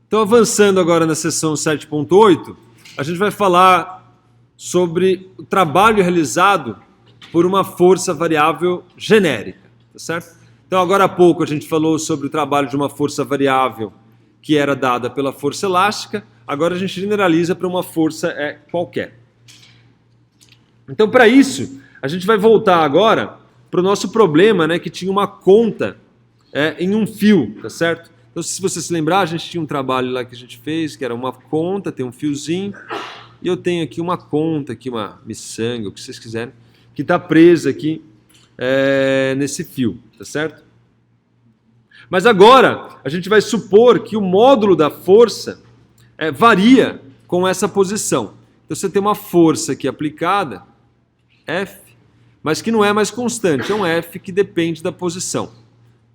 Então, avançando agora na seção 7.8, a gente vai falar sobre o trabalho realizado por uma força variável genérica, tá certo? Então, agora há pouco a gente falou sobre o trabalho de uma força variável que era dada pela força elástica, agora a gente generaliza para uma força qualquer. Então, para isso, a gente vai voltar agora para o nosso problema, né, que tinha uma conta em um fio, tá certo? Então, se você se lembrar, a gente tinha um trabalho lá que a gente fez, que era uma conta, tem um fiozinho, e eu tenho aqui uma conta, aqui uma miçanga, o que vocês quiserem, que está presa aqui nesse fio, tá certo? Mas agora, a gente vai supor que o módulo da força varia com essa posição. Então, você tem uma força aqui aplicada, F, mas que não é mais constante, é um F que depende da posição.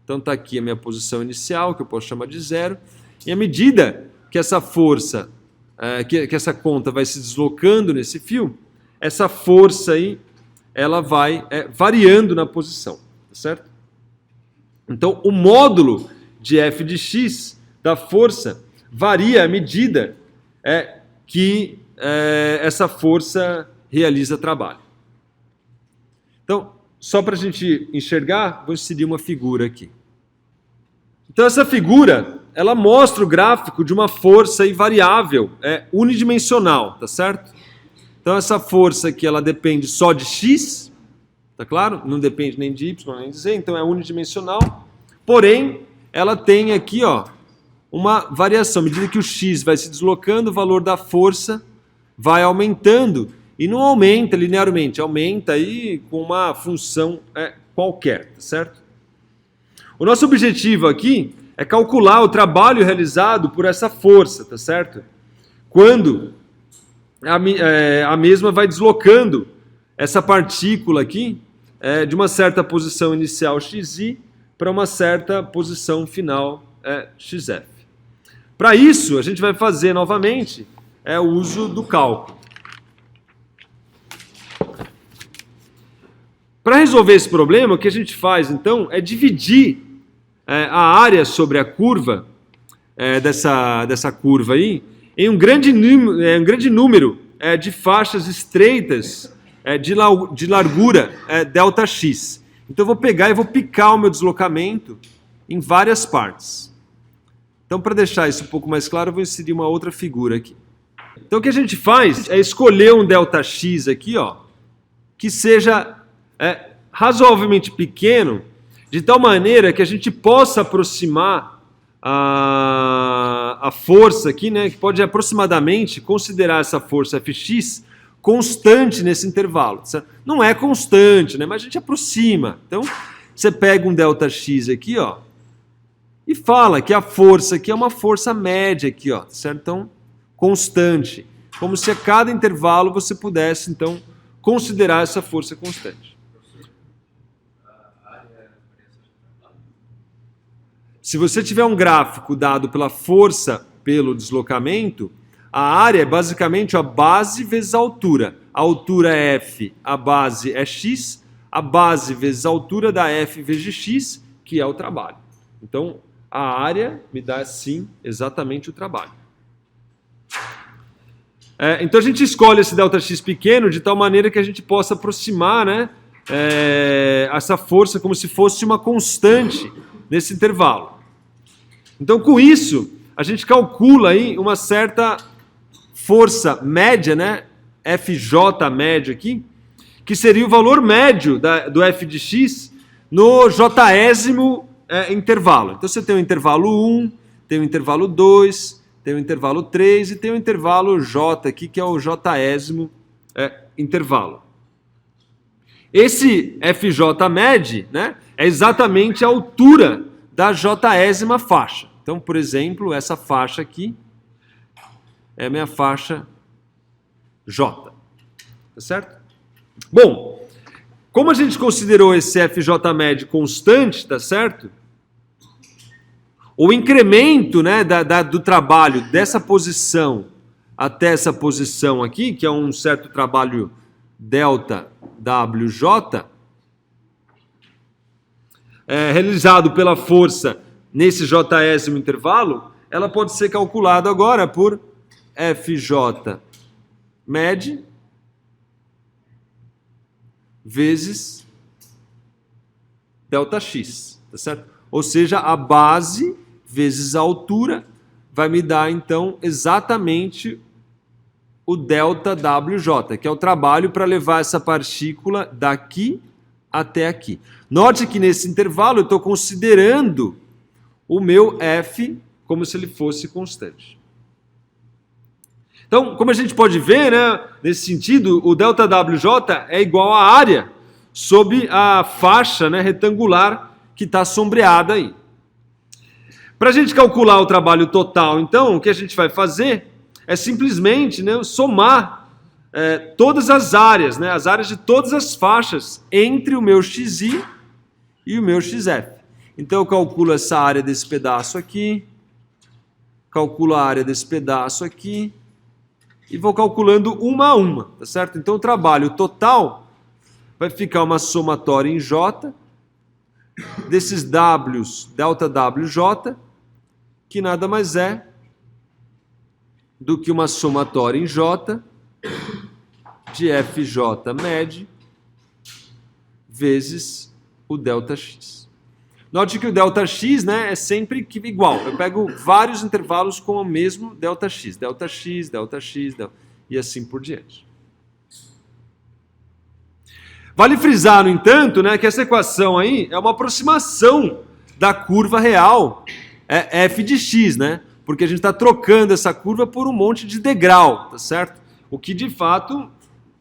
Então está aqui a minha posição inicial, que eu posso chamar de 0, e à medida que essa força, que essa conta vai se deslocando nesse fio, essa força aí, ela vai variando na posição, tá certo? Então o módulo de F de x da força varia à medida que essa força realiza trabalho. Então, só para a gente enxergar, vou inserir uma figura aqui. Então, essa figura, ela mostra o gráfico de uma força variável, unidimensional, tá certo? Então, essa força aqui, ela depende só de x, tá claro? Não depende nem de y, nem de z, então é unidimensional. Porém, ela tem aqui, ó, uma variação. À medida que o x vai se deslocando, o valor da força vai aumentando. E não aumenta linearmente, aumenta aí com uma função qualquer, tá certo? O nosso objetivo aqui é calcular o trabalho realizado por essa força, tá certo? Quando a mesma vai deslocando essa partícula aqui de uma certa posição inicial xi para uma certa posição final xf. Para isso, a gente vai fazer novamente o uso do cálculo. Para resolver esse problema, o que a gente faz, então, é dividir a área sobre a curva, dessa curva aí, em um grande número de faixas estreitas de largura ΔX. Então, eu vou pegar e vou picar o meu deslocamento em várias partes. Então, para deixar isso um pouco mais claro, eu vou inserir uma outra figura aqui. Então, o que a gente faz é escolher um ΔX aqui, ó, que seja razoavelmente pequeno, de tal maneira que a gente possa aproximar a força aqui, né, que pode aproximadamente considerar essa força Fx constante nesse intervalo. Certo? Não é constante, né, mas a gente aproxima. Então, você pega um ΔX aqui, ó, e fala que a força aqui é uma força média aqui, ó, certo? Então, constante. Como se a cada intervalo você pudesse, então, considerar essa força constante. Se você tiver um gráfico dado pela força pelo deslocamento, a área é basicamente a base vezes a altura. A altura é f, a base é x, a base vezes a altura da f vezes x, que é o trabalho. Então, a área me dá, sim, exatamente o trabalho. Então, a gente escolhe esse ΔX pequeno de tal maneira que a gente possa aproximar, né, essa força como se fosse uma constante nesse intervalo. Então, com isso, a gente calcula aí uma certa força média, né, FJ médio aqui, que seria o valor médio do f de x no jésimo intervalo. Então, você tem o intervalo 1, tem o intervalo 2, tem o intervalo 3 e tem o intervalo j aqui, que é o jésimo intervalo. Esse FJ med, né, é exatamente a altura da jésima faixa. Então, por exemplo, essa faixa aqui é a minha faixa J. Tá certo? Bom, como a gente considerou esse FJ med constante, tá certo? O incremento, né, do trabalho dessa posição até essa posição aqui, que é um certo trabalho ΔWJ, realizado pela força nesse jésimo intervalo, ela pode ser calculada agora por FJ med vezes ΔX, tá certo? Ou seja, a base vezes a altura vai me dar, então, exatamente o ΔWJ, que é o trabalho para levar essa partícula daqui até aqui. Note que nesse intervalo eu estou considerando o meu F como se ele fosse constante. Então, como a gente pode ver, né, nesse sentido, o ΔWJ é igual à área sob a faixa, né, retangular que está sombreada aí. Para a gente calcular o trabalho total, então, o que a gente vai fazer é simplesmente, né, somar todas as áreas, né, as áreas de todas as faixas entre o meu XI e o meu XF. Então eu calculo essa área desse pedaço aqui, calculo a área desse pedaço aqui e vou calculando uma a uma, tá certo? Então o trabalho total vai ficar uma somatória em J desses Ws, ΔWJ, que nada mais é do que uma somatória em J de FJ med vezes o ΔX. Note que o ΔX, né, é sempre igual. Eu pego vários intervalos com o mesmo ΔX, e assim por diante. Vale frisar, no entanto, né, que essa equação aí é uma aproximação da curva real f de x, né? Porque a gente está trocando essa curva por um monte de degrau, tá certo? O que, de fato,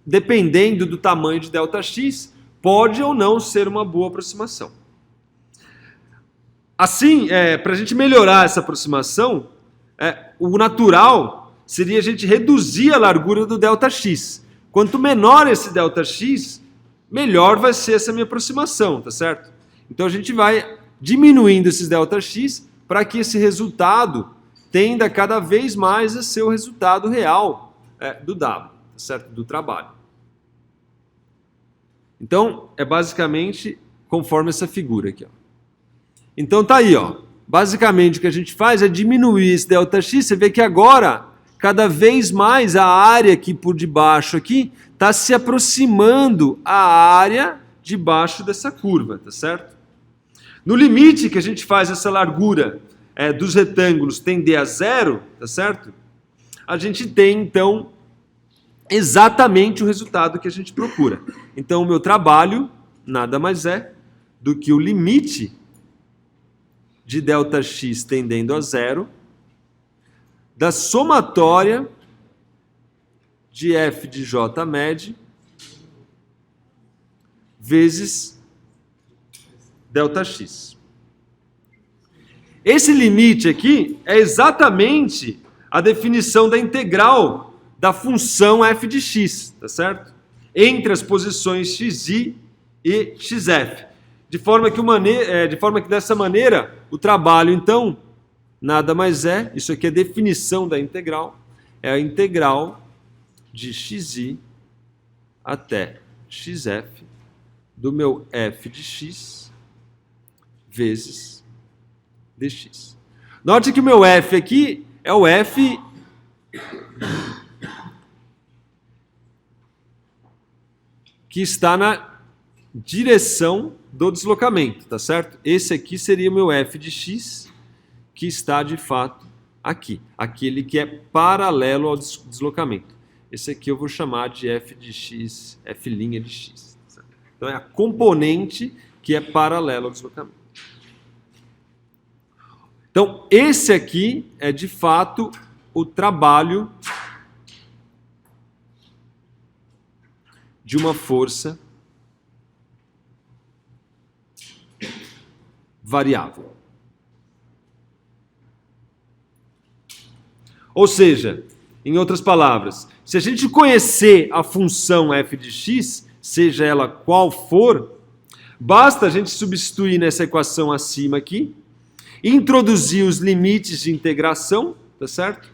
dependendo do tamanho de ΔX, pode ou não ser uma boa aproximação. Assim, para a gente melhorar essa aproximação, o natural seria a gente reduzir a largura do ΔX. Quanto menor esse ΔX, melhor vai ser essa minha aproximação, tá certo? Então a gente vai diminuindo esses ΔX para que esse resultado tenda cada vez mais a ser o resultado real do W, tá certo? Do trabalho. Então, é basicamente conforme essa figura aqui, ó. Então tá aí, ó. Basicamente o que a gente faz é diminuir esse ΔX. Você vê que agora, cada vez mais a área aqui por debaixo aqui está se aproximando à área debaixo dessa curva, tá certo? No limite que a gente faz essa largura dos retângulos tender a zero, tá certo? A gente tem, então, exatamente o resultado que a gente procura. Então, o meu trabalho nada mais é do que o limite de ΔX tendendo a zero da somatória de f de j med vezes ΔX. Esse limite aqui é exatamente a definição da integral da função f de x, tá certo? Entre as posições xi e xf. De forma que dessa maneira o trabalho, então, nada mais é, isso aqui é a definição da integral, é a integral de xi até xf do meu f de x vezes dx. Note que o meu f aqui é o f que está na direção do deslocamento, tá certo? Esse aqui seria o meu f de x, que está de fato aqui, aquele que é paralelo ao deslocamento. Esse aqui eu vou chamar de f de x, f' de x. Tá? Então é a componente que é paralela ao deslocamento. Então esse aqui é de fato o trabalho de uma força variável. Ou seja, em outras palavras, se a gente conhecer a função f de x, seja ela qual for, basta a gente substituir nessa equação acima aqui, introduzir os limites de integração, tá certo?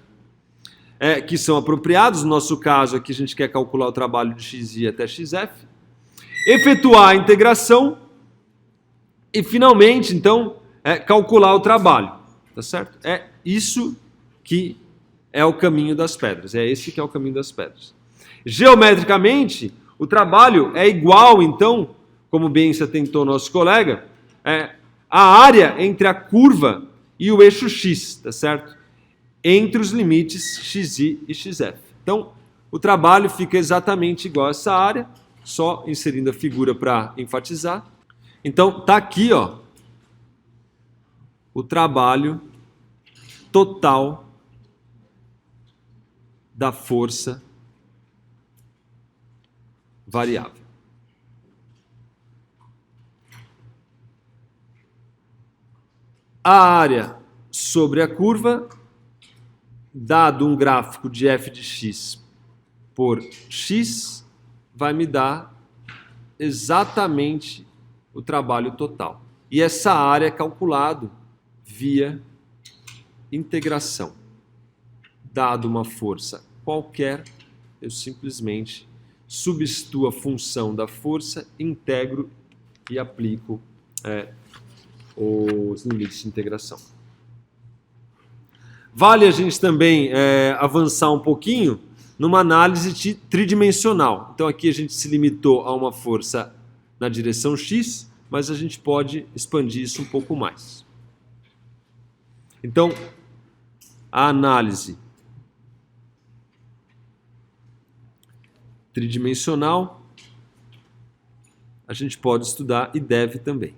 Que são apropriados, no nosso caso aqui a gente quer calcular o trabalho de xi até xf, efetuar a integração e finalmente, então, calcular o trabalho. tá certo? É isso que é o caminho das pedras, é esse que é o caminho das pedras. Geometricamente, o trabalho é igual, então, como bem se atentou nosso colega, a área entre a curva e o eixo x, tá certo? Entre os limites xi e xf. Então, o trabalho fica exatamente igual a essa área, só inserindo a figura para enfatizar. Então, tá aqui, ó, o trabalho total da força variável. A área sobre a curva, dado um gráfico de f de x por x, vai me dar exatamente o trabalho total. E essa área é calculado via integração. Dado uma força qualquer, eu simplesmente substituo a função da força, integro e aplico os limites de integração. Vale a gente também avançar um pouquinho numa análise tridimensional. Então aqui a gente se limitou a uma força na direção x, mas a gente pode expandir isso um pouco mais. Então, a análise tridimensional a gente pode estudar e deve também.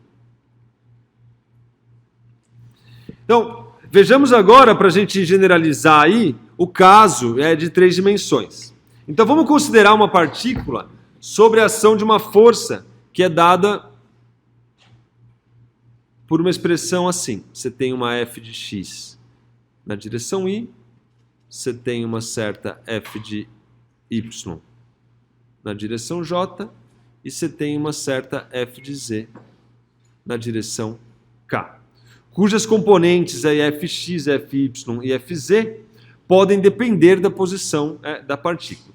Então, vejamos agora, para a gente generalizar aí, o caso de 3 dimensões. Então, vamos considerar uma partícula sobre a ação de uma força que é dada por uma expressão assim. Você tem uma f de x na direção y, você tem uma certa f de y na direção j, e você tem uma certa f de z na direção k, cujas componentes aí fx, fy e fz podem depender da posição da partícula.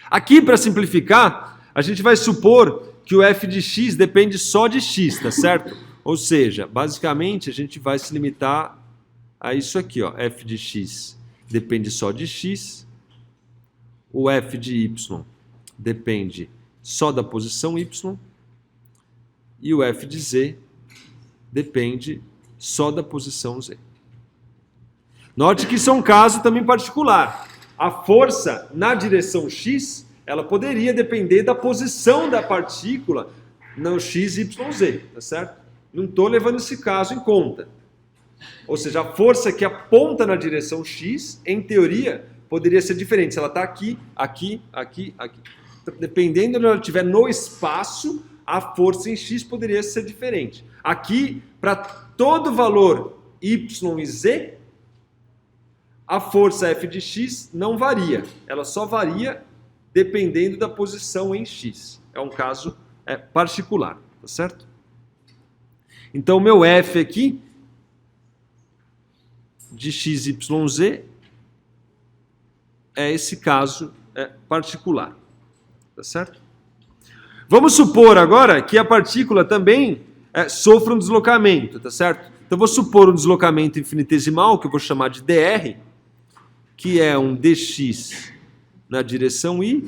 Aqui, para simplificar, a gente vai supor que o f de x depende só de x, tá certo? Ou seja, basicamente a gente vai se limitar a isso aqui, ó, f de x depende só de x, o f de y depende só da posição y, e o f de z depende só da posição z. Note que isso é um caso também particular. A força na direção x, ela poderia depender da posição da partícula no x, y, z, tá certo? Não estou levando esse caso em conta. Ou seja, a força que aponta na direção x, em teoria, poderia ser diferente. Se ela está aqui, aqui, aqui, aqui. Dependendo de onde ela estiver no espaço, a força em x poderia ser diferente. Aqui, para todo valor y e z, a força f de x não varia. Ela só varia dependendo da posição em x. É um caso particular, tá certo? Então, meu f aqui, de x, y, z, é esse caso particular, tá certo? Vamos supor agora que a partícula também sofra um deslocamento, tá certo? Então, vou supor um deslocamento infinitesimal, que eu vou chamar de dr, que é um dx na direção y,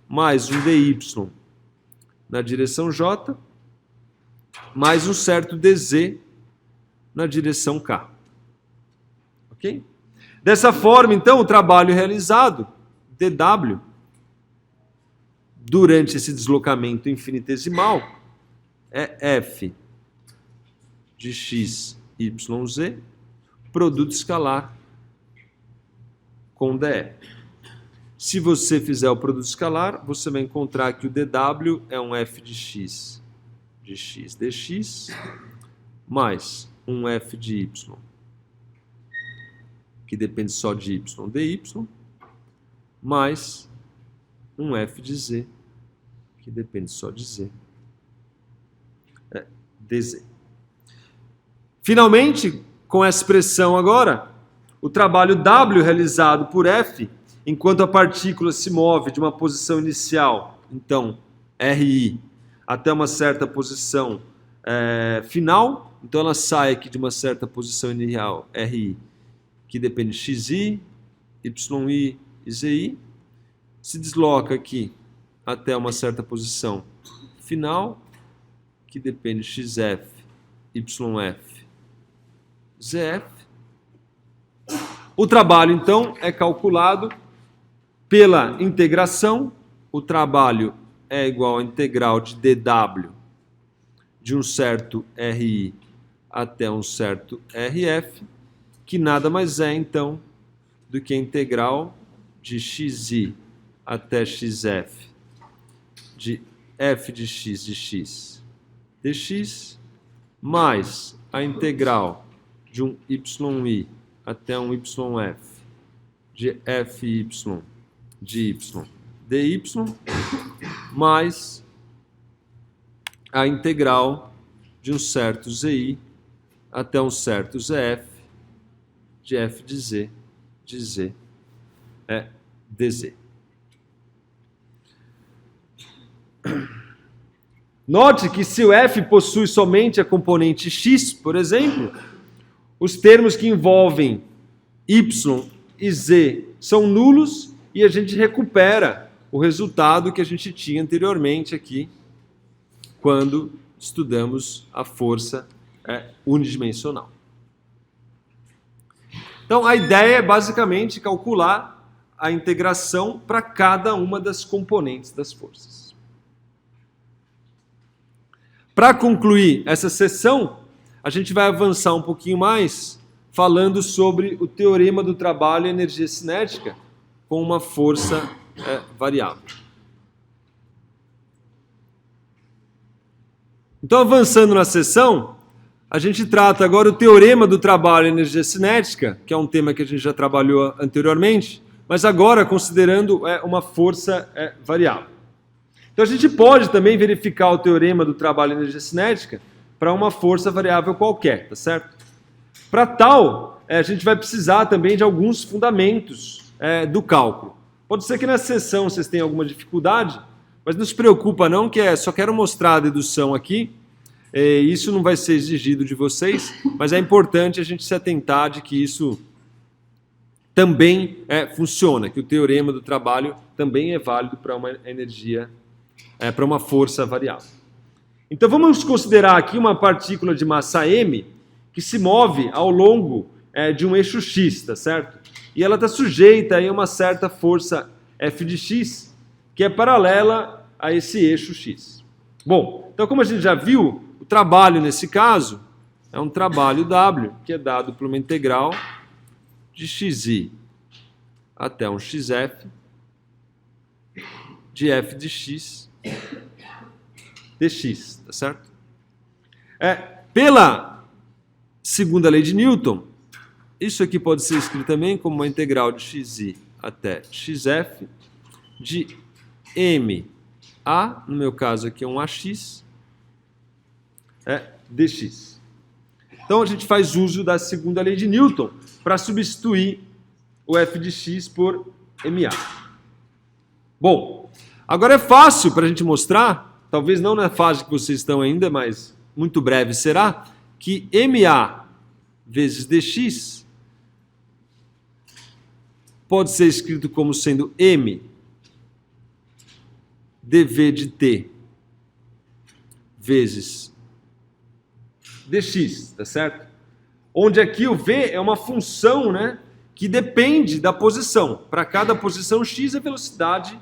mais um dy na direção j, mais um certo dz na direção k. Ok? Dessa forma, então, o trabalho realizado, dw, durante esse deslocamento infinitesimal, é f de x, y, z, produto escalar com dE. Se você fizer o produto escalar, você vai encontrar que o dw é um f de x dx, mais um f de y, que depende só de y dy, mais um f de z, que depende só de z, dz. Finalmente, com essa expressão agora, o trabalho W realizado por F, enquanto a partícula se move de uma posição inicial, então, RI, até uma certa posição final, então ela sai aqui de uma certa posição inicial, RI, que depende de XI, YI e ZI, se desloca aqui até uma certa posição final, que depende de XF, YF, ZF. O trabalho, então, é calculado pela integração. O trabalho é igual à integral de dW de um certo RI até um certo RF, que nada mais é, então, do que a integral de XI até XF de f de x dx, mais a integral de um yi até um yf de fy de y dy, mais a integral de um certo zi até um certo zf de f de z dz. Note que se o f possui somente a componente x, por exemplo, os termos que envolvem y e z são nulos e a gente recupera o resultado que a gente tinha anteriormente aqui, quando estudamos a força unidimensional. Então, a ideia é basicamente calcular a integração para cada uma das componentes das forças. Para concluir essa sessão, a gente vai avançar um pouquinho mais, falando sobre o teorema do trabalho e energia cinética com uma força variável. Então, avançando na sessão, a gente trata agora o teorema do trabalho e energia cinética, que é um tema que a gente já trabalhou anteriormente, mas agora considerando uma força variável. Então, a gente pode também verificar o teorema do trabalho e energia cinética para uma força variável qualquer, tá certo? Para tal, a gente vai precisar também de alguns fundamentos do cálculo. Pode ser que na sessão vocês tenham alguma dificuldade, mas não se preocupa não, que só quero mostrar a dedução aqui. Isso não vai ser exigido de vocês, mas é importante a gente se atentar de que isso também funciona, que o teorema do trabalho também é válido para uma energia, para uma força variável. Então vamos considerar aqui uma partícula de massa m que se move ao longo de um eixo x, tá certo? E ela está sujeita a uma certa força f de x, que é paralela a esse eixo x. Bom, então como a gente já viu, o trabalho nesse caso é um trabalho W, que é dado por uma integral de xi até um xf de f de x dx, tá certo? Pela segunda lei de Newton, isso aqui pode ser escrito também como uma integral de xi até xf de ma, no meu caso aqui é um ax, dx. Então a gente faz uso da segunda lei de Newton para substituir o f de x por ma. Bom, agora é fácil para a gente mostrar, talvez não na fase que vocês estão ainda, mas muito breve será, que ma vezes dx pode ser escrito como sendo m dv de t vezes dx, tá certo? Onde aqui o v é uma função, né, que depende da posição. Para cada posição x, a velocidade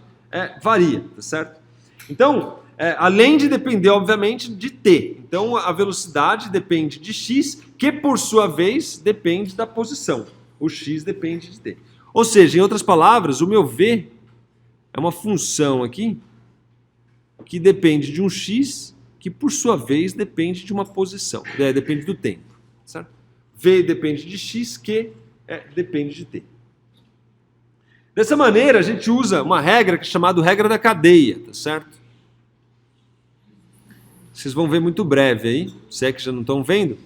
varia, tá certo? Então, além de depender, obviamente, de t. Então, a velocidade depende de x, que, por sua vez, depende da posição. O x depende de t. Ou seja, em outras palavras, o meu v é uma função aqui que depende de um x, que por sua vez depende de uma posição, depende do tempo, certo? V depende de x, que depende de t. Dessa maneira, a gente usa uma regra que é chamada regra da cadeia, tá certo? Vocês vão ver muito breve aí, se é que já não estão vendo,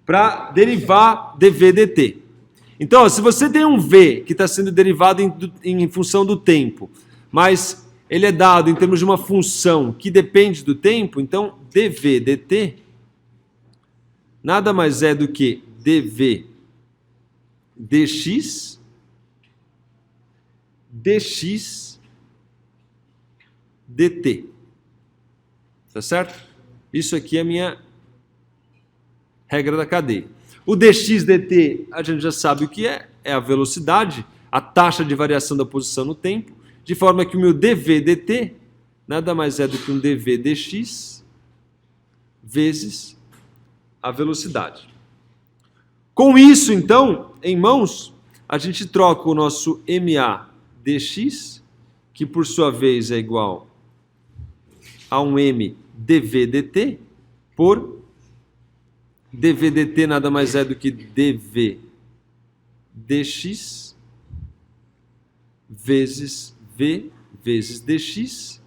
para derivar dv dt. Então, se você tem um v que está sendo derivado em função do tempo, mas ele é dado em termos de uma função que depende do tempo, então dV dt nada mais é do que dV dx dx dt. Tá certo? Isso aqui é a minha regra da cadeia. O dx dt a gente já sabe o que é a velocidade, a taxa de variação da posição no tempo, de forma que o meu dV dt nada mais é do que um dV dx vezes a velocidade. Com isso, então, em mãos, a gente troca o nosso ma dx, que por sua vez é igual a um m dV dt, por dV dt nada mais é do que dV dx vezes v vezes dx.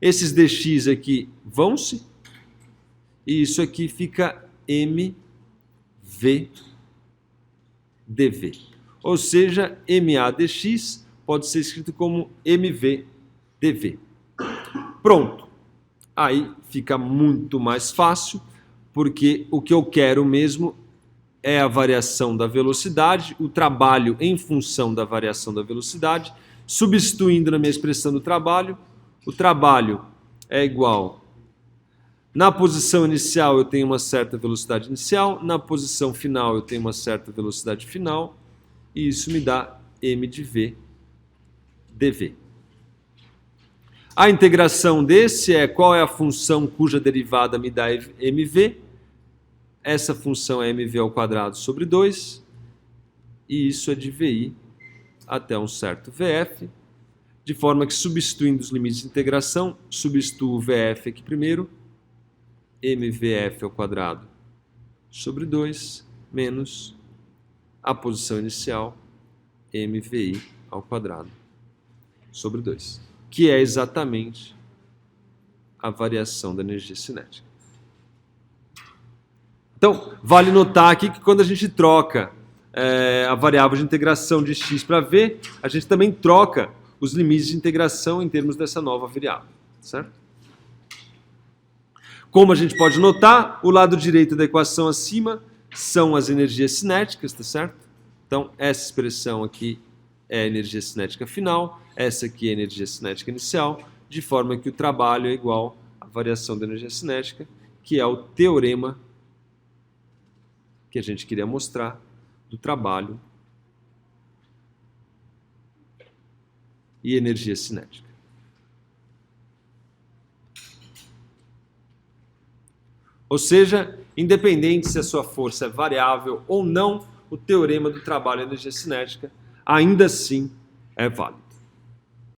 Esses dx aqui vão-se, e isso aqui fica mv dv. Ou seja, ma dx pode ser escrito como mv dv. Pronto. Aí fica muito mais fácil, porque o que eu quero mesmo é a variação da velocidade, o trabalho em função da variação da velocidade, substituindo na minha expressão do trabalho, o trabalho é igual. Na posição inicial eu tenho uma certa velocidade inicial, na posição final eu tenho uma certa velocidade final, e isso me dá m de v dv. A integração desse é qual é a função cuja derivada me dá mv. Essa função é mv ao quadrado sobre 2, e isso é de vi até um certo vf, de forma que, substituindo os limites de integração, substituo o vf aqui primeiro, mvf ao quadrado sobre 2, menos a posição inicial, mvi ao quadrado sobre 2, que é exatamente a variação da energia cinética. Então, vale notar aqui que quando a gente troca a variável de integração de x para v, a gente também troca os limites de integração em termos dessa nova variável, certo? Como a gente pode notar, o lado direito da equação acima são as energias cinéticas, tá certo? Então, essa expressão aqui é a energia cinética final, essa aqui é a energia cinética inicial, de forma que o trabalho é igual à variação da energia cinética, que é o teorema que a gente queria mostrar do trabalho e energia cinética. Ou seja, independente se a sua força é variável ou não, o teorema do trabalho e energia cinética ainda assim é válido.